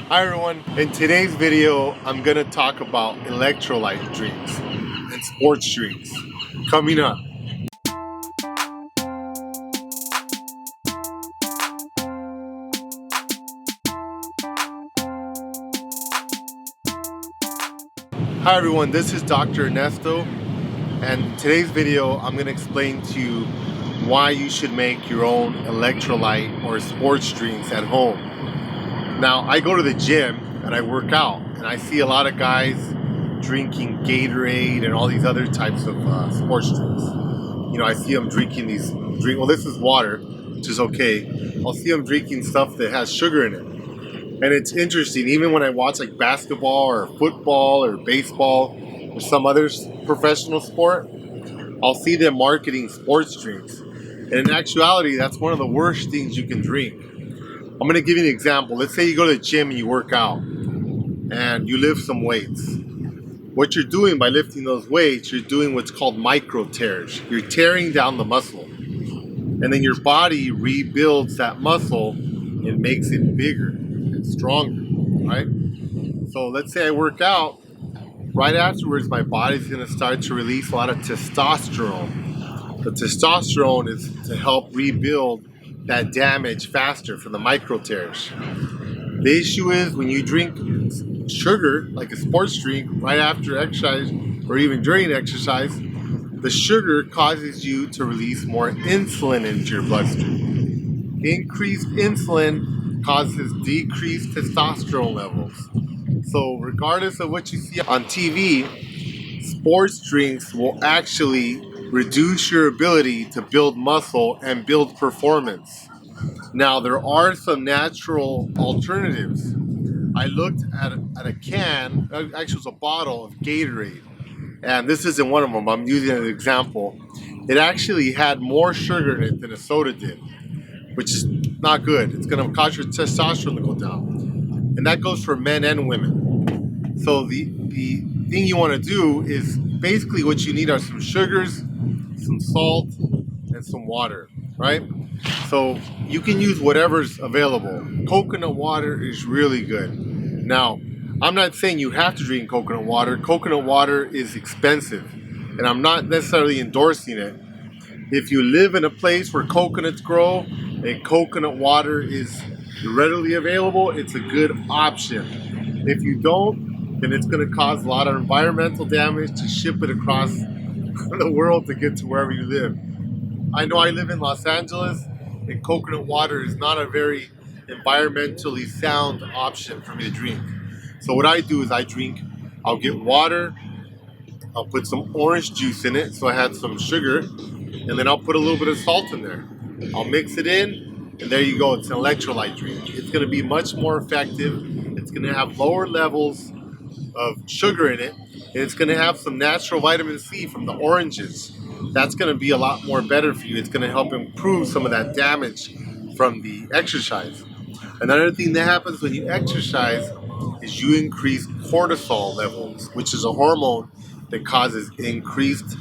Hi everyone, in today's video I'm going to talk about electrolyte drinks and sports drinks coming up. Hi everyone, this is Dr. Ernesto, and in today's video I'm going to explain to you why you should make your own electrolyte or sports drinks at home. Now, I go to the gym and I work out, and I see a lot of guys drinking Gatorade and all these other types of sports drinks. You know, I see them drinking well, this is water, which is okay. I'll see them drinking stuff that has sugar in it. And it's interesting, even when I watch like basketball or football or baseball or some other professional sport, I'll see them marketing sports drinks. And in actuality, that's one of the worst things you can drink. I'm going to give you an example. Let's say you go to the gym and you work out and you lift some weights. What you're doing by lifting those weights, you're doing what's called micro tears. You're tearing down the muscle. And then your body rebuilds that muscle and makes it bigger and stronger, right? So let's say I work out. Right afterwards, my body's going to start to release a lot of testosterone. The testosterone is to help rebuild that damage faster from the micro tears. The issue is when you drink sugar, like a sports drink, right after exercise or even during exercise, the sugar causes you to release more insulin into your bloodstream. Increased insulin causes decreased testosterone levels. So regardless of what you see on TV, sports drinks will actually reduce your ability to build muscle and build performance. Now, there are some natural alternatives. I looked at a can, actually it was a bottle of Gatorade, and this isn't one of them, I'm using it as an example. It actually had more sugar in it than a soda did, which is not good. It's going to cause your testosterone to go down. And that goes for men and women. So the thing you want to do is basically what you need are some sugars, some salt, and some water, right? So you can use whatever's available. Coconut water is really good. Now, I'm not saying you have to drink coconut water. Coconut water is expensive, and I'm not necessarily endorsing it. If you live in a place where coconuts grow and coconut water is readily available, it's a good option. If you don't, then it's going to cause a lot of environmental damage to ship it across the world to get to wherever you live. I know I live in Los Angeles, and coconut water is not a very environmentally sound option for me to drink. So what I do is I'll get water, I'll put some orange juice in it, so I had some sugar, and then I'll put a little bit of salt in there. I'll mix it in, and there you go, it's an electrolyte drink. It's going to be much more effective. It's going to have lower levels of sugar in it, and it's going to have some natural vitamin C from the oranges. That's going to be a lot more better for you. It's going to help improve some of that damage from the exercise. Another thing that happens when you exercise is you increase cortisol levels, which is a hormone that causes increased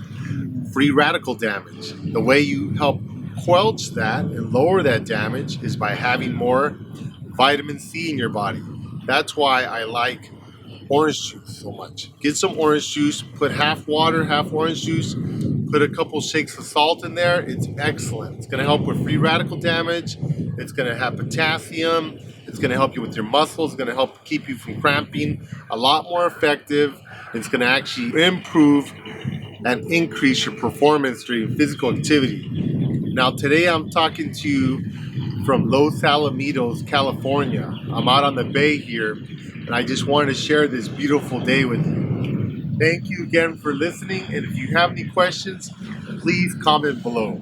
free radical damage. The way you help quench that and lower that damage is by having more vitamin C in your body. That's why I like orange juice so much. Get some orange juice, put half water, half orange juice, put a couple shakes of salt in there. It's excellent. It's going to help with free radical damage. It's going to have potassium. It's going to help you with your muscles. It's going to help keep you from cramping. A lot more effective. It's going to actually improve and increase your performance during physical activity. Now, today I'm talking to you from Los Alamitos, California. I'm out on the bay here, and I just wanted to share this beautiful day with you. Thank you again for listening, and if you have any questions, please comment below.